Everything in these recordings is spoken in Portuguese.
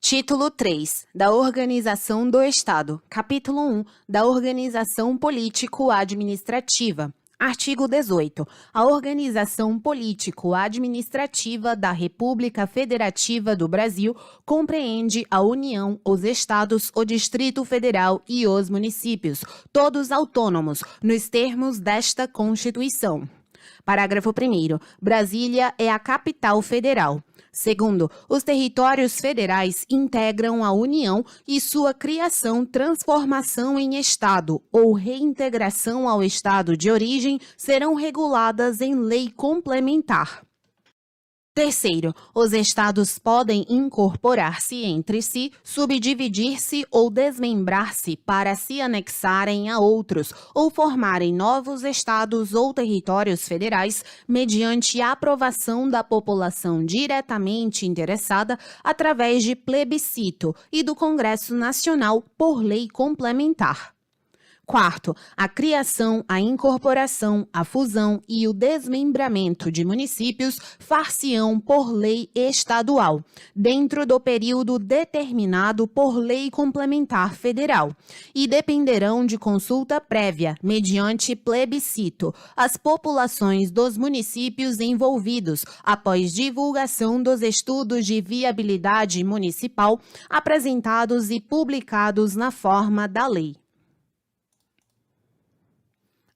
Título 3, da Organização do Estado. Capítulo 1, da Organização Político-Administrativa. Artigo 18. A organização político-administrativa da República Federativa do Brasil compreende a União, os Estados, o Distrito Federal e os municípios, todos autônomos, nos termos desta Constituição. Parágrafo 1º. Brasília é a capital federal. Segundo, os territórios federais integram a União e sua criação, transformação em Estado ou reintegração ao Estado de origem serão reguladas em lei complementar. Terceiro, os estados podem incorporar-se entre si, subdividir-se ou desmembrar-se para se anexarem a outros ou formarem novos estados ou territórios federais mediante a aprovação da população diretamente interessada através de plebiscito e do Congresso Nacional por lei complementar. Quarto, a criação, a incorporação, a fusão e o desmembramento de municípios far-se-ão por lei estadual, dentro do período determinado por lei complementar federal, e dependerão de consulta prévia, mediante plebiscito, as populações dos municípios envolvidos, após divulgação dos estudos de viabilidade municipal apresentados e publicados na forma da lei.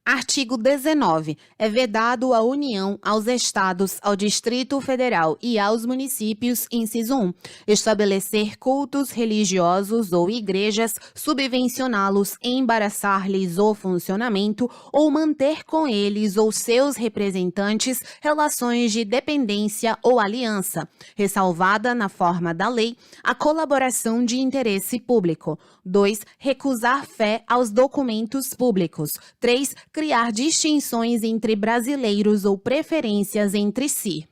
Artigo 19. É vedado à União, aos Estados, ao Distrito Federal e aos municípios, inciso 1, estabelecer cultos religiosos ou igrejas, subvencioná-los, embaraçar-lhes o funcionamento ou manter com eles ou seus representantes relações de dependência ou aliança, ressalvada na forma da lei a colaboração de interesse público. 2. Recusar fé aos documentos públicos. 3. Criar distinções entre brasileiros ou preferências entre si.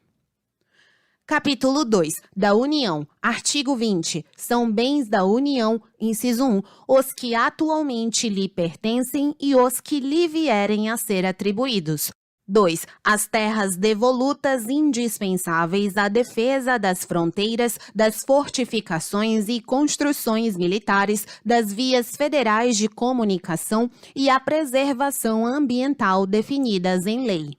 Capítulo 2. Da União. Artigo 20. São bens da União, inciso 1, os que atualmente lhe pertencem e os que lhe vierem a ser atribuídos. 2. As terras devolutas indispensáveis à defesa das fronteiras, das fortificações e construções militares, das vias federais de comunicação e à preservação ambiental definidas em lei.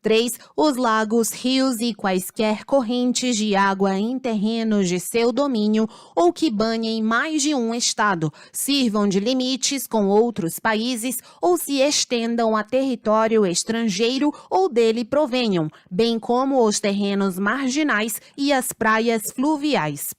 3. Os lagos, rios e quaisquer correntes de água em terrenos de seu domínio ou que banhem mais de um estado, sirvam de limites com outros países ou se estendam a território estrangeiro ou dele provenham, bem como os terrenos marginais e as praias fluviais.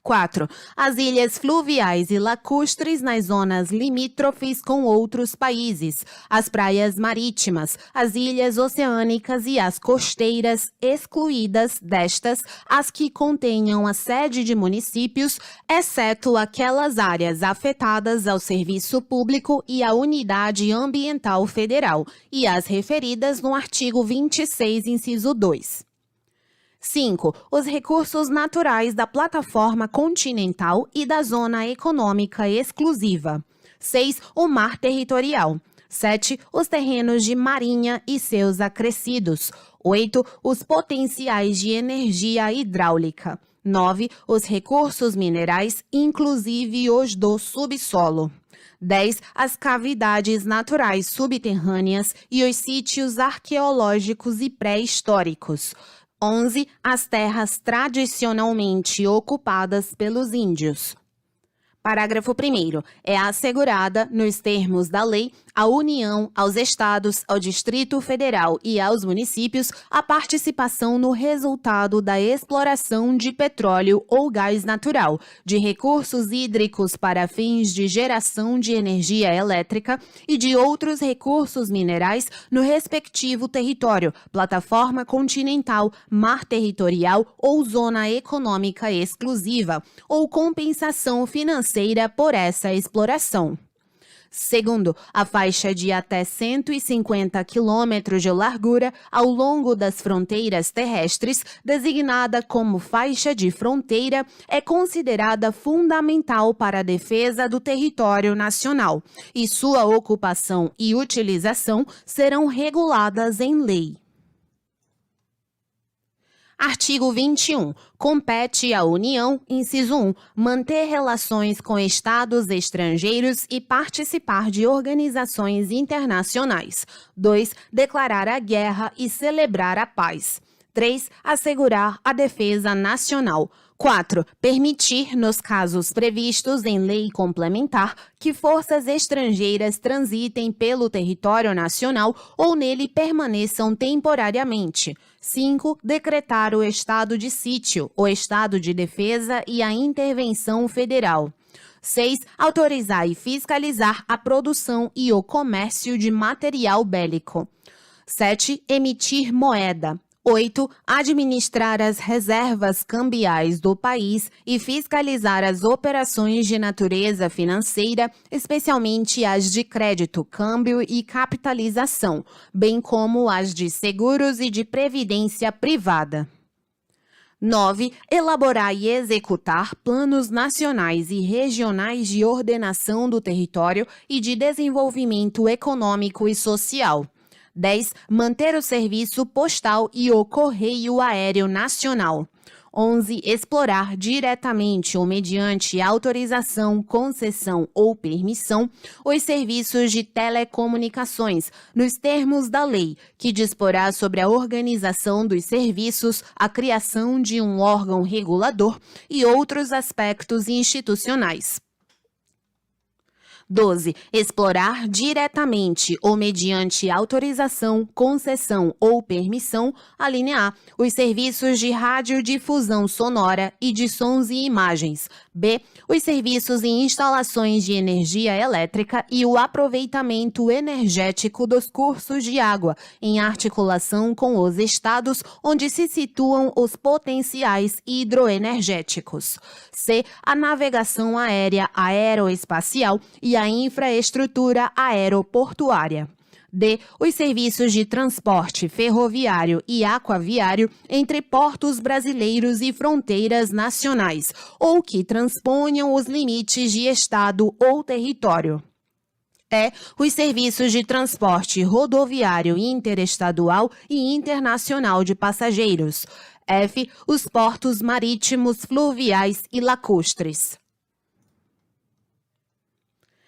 4. As ilhas fluviais e lacustres nas zonas limítrofes com outros países, as praias marítimas, as ilhas oceânicas e as costeiras, excluídas destas as que contenham a sede de municípios, exceto aquelas áreas afetadas ao serviço público e à unidade ambiental federal, e as referidas no artigo 26, inciso 2. 5. Os recursos naturais da plataforma continental e da zona econômica exclusiva. 6. O mar territorial. 7. Os terrenos de marinha e seus acrescidos. 8. Os potenciais de energia hidráulica. 9. Os recursos minerais, inclusive os do subsolo. 10. As cavidades naturais subterrâneas e os sítios arqueológicos e pré-históricos. 11. As terras tradicionalmente ocupadas pelos índios. Parágrafo 1º. É assegurada, nos termos da lei, à União, aos Estados, ao Distrito Federal e aos municípios a participação no resultado da exploração de petróleo ou gás natural, de recursos hídricos para fins de geração de energia elétrica e de outros recursos minerais no respectivo território, plataforma continental, mar territorial ou zona econômica exclusiva, ou compensação financeira por essa exploração. Segundo, a faixa de até 150 quilômetros de largura ao longo das fronteiras terrestres, designada como faixa de fronteira, é considerada fundamental para a defesa do território nacional, e sua ocupação e utilização serão reguladas em lei. Artigo 21. Compete à União, inciso 1, manter relações com estados estrangeiros e participar de organizações internacionais. 2. Declarar a guerra e celebrar a paz. 3. Assegurar a defesa nacional. 4. Permitir, nos casos previstos em lei complementar, que forças estrangeiras transitem pelo território nacional ou nele permaneçam temporariamente. 5. Decretar o estado de sítio, o estado de defesa e a intervenção federal. 6. Autorizar e fiscalizar a produção e o comércio de material bélico. 7. Emitir moeda. 8. Administrar as reservas cambiais do país e fiscalizar as operações de natureza financeira, especialmente as de crédito, câmbio e capitalização, bem como as de seguros e de previdência privada. 9. Elaborar e executar planos nacionais e regionais de ordenação do território e de desenvolvimento econômico e social. 10. Manter o serviço postal e o correio aéreo nacional. 11. Explorar diretamente ou mediante autorização, concessão ou permissão os serviços de telecomunicações, nos termos da lei, que disporá sobre a organização dos serviços, a criação de um órgão regulador e outros aspectos institucionais. 12. Explorar diretamente ou mediante autorização, concessão ou permissão, alínea A, os serviços de radiodifusão sonora e de sons e imagens. B. Os serviços e instalações de energia elétrica e o aproveitamento energético dos cursos de água, em articulação com os estados onde se situam os potenciais hidroenergéticos. C. A navegação aérea, aeroespacial e a infraestrutura aeroportuária. D. Os serviços de transporte ferroviário e aquaviário entre portos brasileiros e fronteiras nacionais, ou que transponham os limites de estado ou território. E. Os serviços de transporte rodoviário interestadual e internacional de passageiros. F. Os portos marítimos, fluviais e lacustres.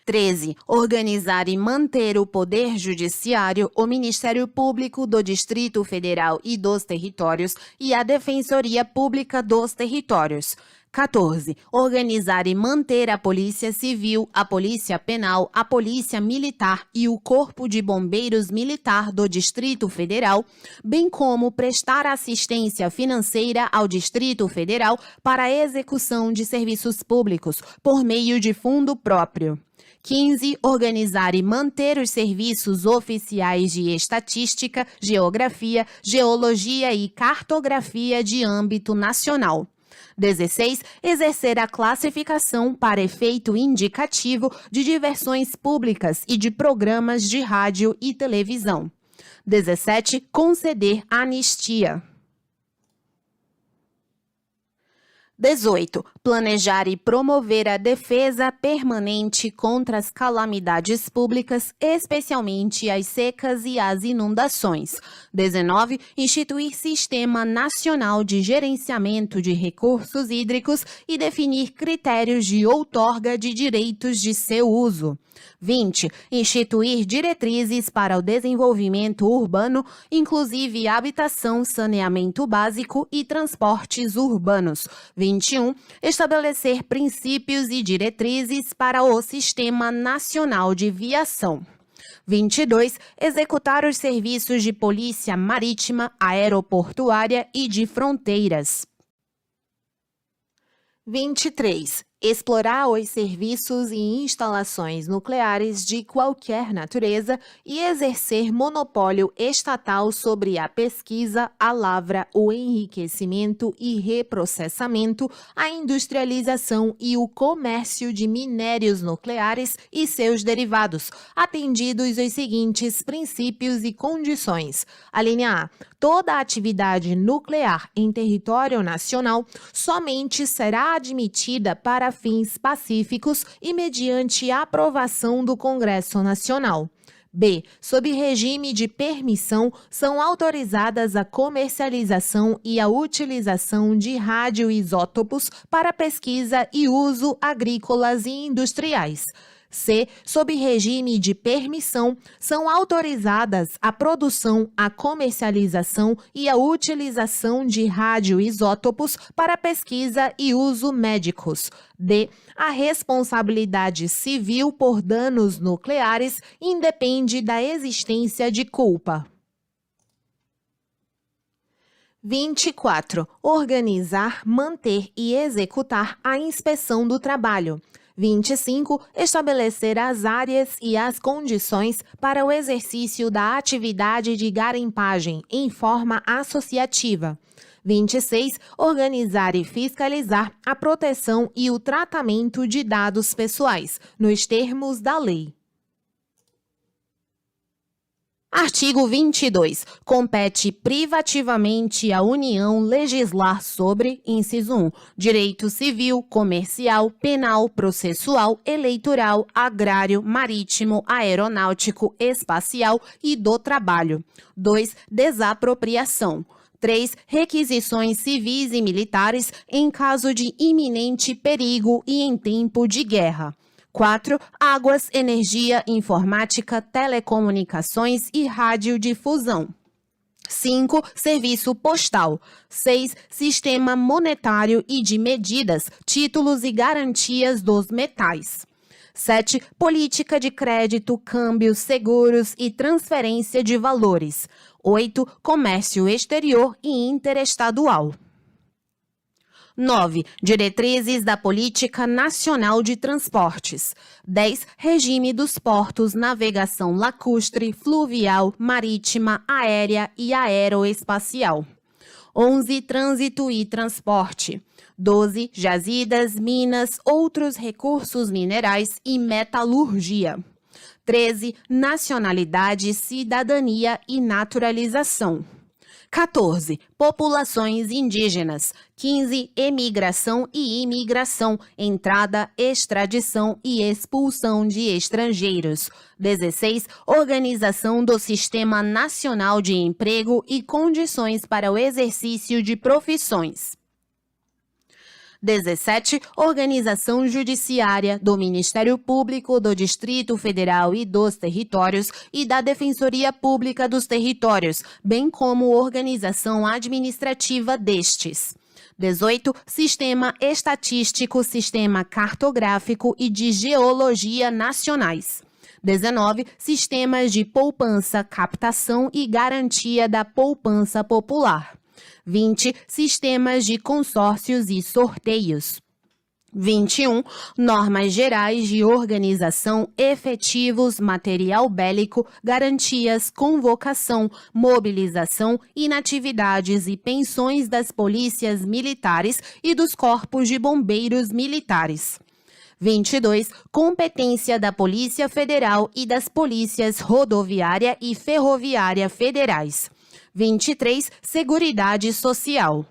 13. Organizar e manter o Poder Judiciário, o Ministério Público do Distrito Federal e dos Territórios e a Defensoria Pública dos Territórios. 14. Organizar e manter a Polícia Civil, a Polícia Penal, a Polícia Militar e o Corpo de Bombeiros Militar do Distrito Federal, bem como prestar assistência financeira ao Distrito Federal para a execução de serviços públicos por meio de fundo próprio. 15. Organizar e manter os serviços oficiais de estatística, geografia, geologia e cartografia de âmbito nacional. 16. Exercer a classificação para efeito indicativo de diversões públicas e de programas de rádio e televisão. 17. Conceder anistia. 18. Planejar e promover a defesa permanente contra as calamidades públicas, especialmente as secas e as inundações. 19. Instituir Sistema Nacional de Gerenciamento de Recursos Hídricos e definir critérios de outorga de direitos de seu uso. 20. Instituir diretrizes para o desenvolvimento urbano, inclusive habitação, saneamento básico e transportes urbanos. 21. Estabelecer princípios e diretrizes para o Sistema Nacional de Viação. 22. Executar os serviços de polícia marítima, aeroportuária e de fronteiras. 23. Explorar os serviços e instalações nucleares de qualquer natureza e exercer monopólio estatal sobre a pesquisa, a lavra, o enriquecimento e reprocessamento, a industrialização e o comércio de minérios nucleares e seus derivados, atendidos os seguintes princípios e condições. Alínea A. Toda atividade nuclear em território nacional somente será admitida para fins pacíficos e mediante aprovação do Congresso Nacional. B. Sob regime de permissão, são autorizadas a comercialização e a utilização de radioisótopos para pesquisa e uso agrícolas e industriais. C. Sob regime de permissão, são autorizadas a produção, a comercialização e a utilização de radioisótopos para pesquisa e uso médicos. D. A responsabilidade civil por danos nucleares independe da existência de culpa. 24. Organizar, manter e executar a inspeção do trabalho. 25. Estabelecer as áreas e as condições para o exercício da atividade de garimpagem em forma associativa. 26. Organizar e fiscalizar a proteção e o tratamento de dados pessoais, nos termos da lei. Artigo 22. Compete privativamente à União legislar sobre, inciso 1, direito civil, comercial, penal, processual, eleitoral, agrário, marítimo, aeronáutico, espacial e do trabalho. 2. Desapropriação. 3. Requisições civis e militares em caso de iminente perigo e em tempo de guerra. 4. Águas, energia, informática, telecomunicações e radiodifusão. 5. Serviço postal. 6. Sistema monetário e de medidas, títulos e garantias dos metais. 7. Política de crédito, câmbio, seguros e transferência de valores. 8. Comércio exterior e interestadual. 9. Diretrizes da Política Nacional de Transportes. 10. Regime dos portos, navegação lacustre, fluvial, marítima, aérea e aeroespacial. 11. Trânsito e transporte. 12. Jazidas, minas, outros recursos minerais e metalurgia. 13. Nacionalidade, cidadania e naturalização. 14. Populações indígenas. 15. Emigração e imigração, entrada, extradição e expulsão de estrangeiros. 16. Organização do Sistema Nacional de Emprego e condições para o exercício de profissões. 17. Organização judiciária do Ministério Público do Distrito Federal e dos Territórios e da Defensoria Pública dos Territórios, bem como organização administrativa destes. 18. Sistema estatístico, sistema cartográfico e de geologia nacionais. 19. Sistemas de poupança, captação e garantia da poupança popular. 20. Sistemas de consórcios e sorteios. 21. Normas gerais de organização, efetivos, material bélico, garantias, convocação, mobilização, inatividades e pensões das polícias militares e dos corpos de bombeiros militares. 22. Competência da Polícia Federal e das polícias rodoviária e ferroviária federais. 23. Seguridade Social.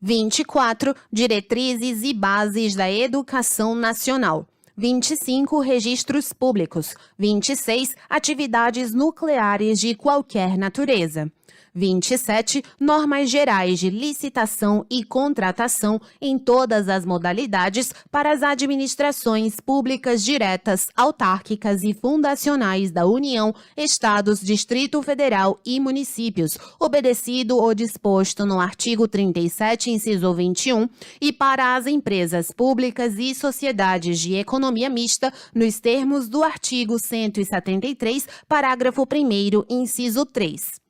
24. Diretrizes e bases da educação nacional. 25. Registros públicos. 26. Atividades nucleares de qualquer natureza. 27. Normas gerais de licitação e contratação em todas as modalidades para as administrações públicas diretas, autárquicas e fundacionais da União, Estados, Distrito Federal e municípios, obedecido o disposto no artigo 37, inciso 21, e para as empresas públicas e sociedades de economia mista, nos termos do artigo 173, parágrafo 1º, inciso 3.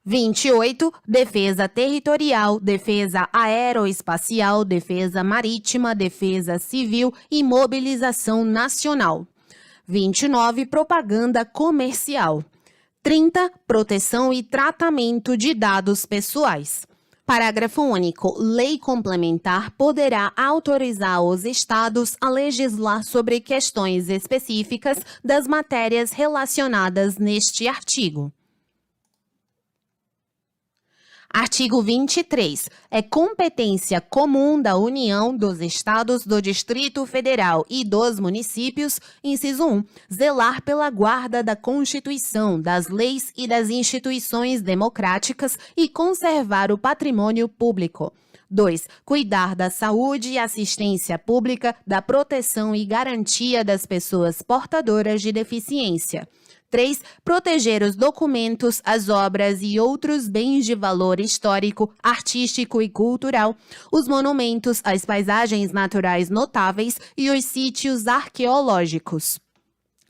28. Defesa territorial, defesa aeroespacial, defesa marítima, defesa civil e mobilização nacional. 29. Propaganda comercial. 30. Proteção e tratamento de dados pessoais. Parágrafo único. Lei complementar poderá autorizar os Estados a legislar sobre questões específicas das matérias relacionadas neste artigo. Artigo 23. É competência comum da União, dos Estados, do Distrito Federal e dos municípios, inciso 1, zelar pela guarda da Constituição, das leis e das instituições democráticas e conservar o patrimônio público. 2. Cuidar da saúde e assistência pública, da proteção e garantia das pessoas portadoras de deficiência. 3. Proteger os documentos, as obras e outros bens de valor histórico, artístico e cultural, os monumentos, as paisagens naturais notáveis e os sítios arqueológicos.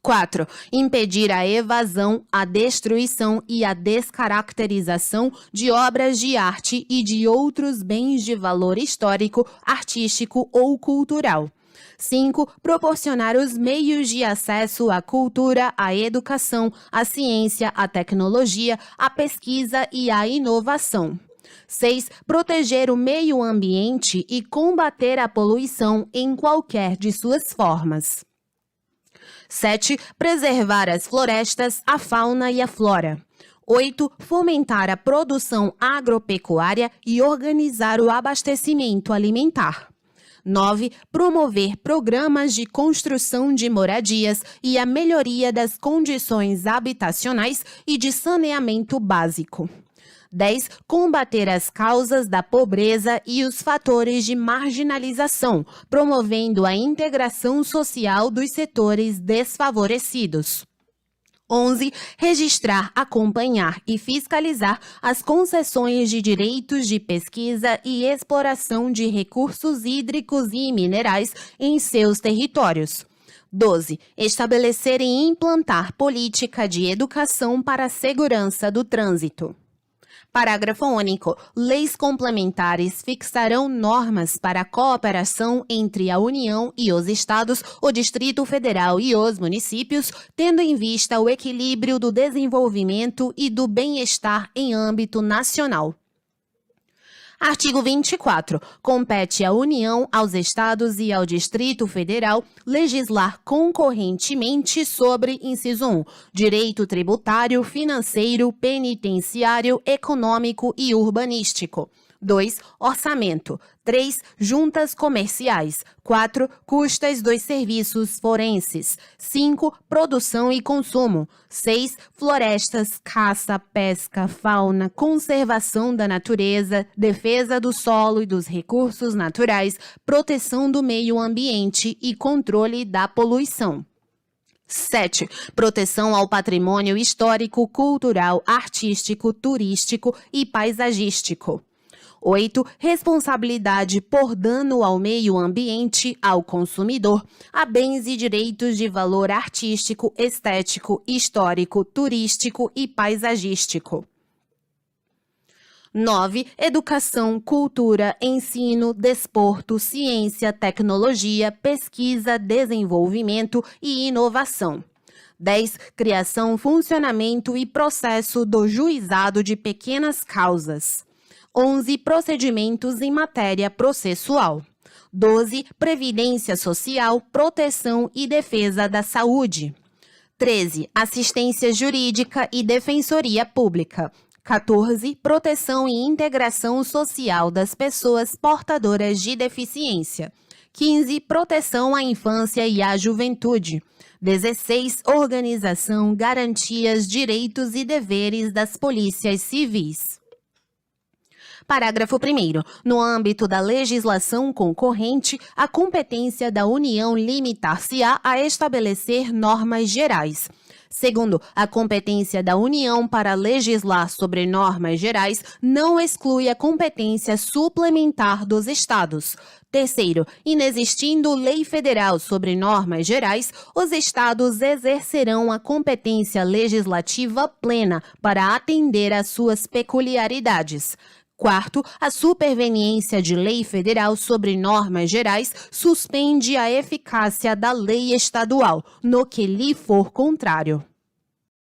4. Impedir a evasão, a destruição e a descaracterização de obras de arte e de outros bens de valor histórico, artístico ou cultural. 5. Proporcionar os meios de acesso à cultura, à educação, à ciência, à tecnologia, à pesquisa e à inovação. 6. Proteger o meio ambiente e combater a poluição em qualquer de suas formas. 7. Preservar as florestas, a fauna e a flora. 8. Fomentar a produção agropecuária e organizar o abastecimento alimentar. 9. Promover programas de construção de moradias e a melhoria das condições habitacionais e de saneamento básico. 10. Combater as causas da pobreza e os fatores de marginalização, promovendo a integração social dos setores desfavorecidos. 11. Registrar, acompanhar e fiscalizar as concessões de direitos de pesquisa e exploração de recursos hídricos e minerais em seus territórios. 12. Estabelecer e implantar política de educação para a segurança do trânsito. Parágrafo único. Leis complementares fixarão normas para a cooperação entre a União e os Estados, o Distrito Federal e os municípios, tendo em vista o equilíbrio do desenvolvimento e do bem-estar em âmbito nacional. Artigo 24. Compete à União, aos Estados e ao Distrito Federal legislar concorrentemente sobre, inciso 1, direito tributário, financeiro, penitenciário, econômico e urbanístico. 2. Orçamento. 3. Juntas comerciais. 4. Custas dos serviços forenses. 5. Produção e consumo. 6. Florestas, caça, pesca, fauna, conservação da natureza, defesa do solo e dos recursos naturais, proteção do meio ambiente e controle da poluição. 7. Proteção ao patrimônio histórico, cultural, artístico, turístico e paisagístico. 8. Responsabilidade por dano ao meio ambiente, ao consumidor, a bens e direitos de valor artístico, estético, histórico, turístico e paisagístico. 9. Educação, cultura, ensino, desporto, ciência, tecnologia, pesquisa, desenvolvimento e inovação. 10. Criação, funcionamento e processo do juizado de pequenas causas. 11. Procedimentos em matéria processual. 12. Previdência social, proteção e defesa da saúde. 13. Assistência jurídica e defensoria pública. 14. Proteção e integração social das pessoas portadoras de deficiência. 15. Proteção à infância e à juventude. 16. Organização, garantias, direitos e deveres das polícias civis. Parágrafo 1º. No âmbito da legislação concorrente, a competência da União limitar-se-á a estabelecer normas gerais. Segundo, a competência da União para legislar sobre normas gerais não exclui a competência suplementar dos Estados. Terceiro, inexistindo lei federal sobre normas gerais, os Estados exercerão a competência legislativa plena para atender às suas peculiaridades. Quarto, a superveniência de lei federal sobre normas gerais suspende a eficácia da lei estadual, no que lhe for contrário.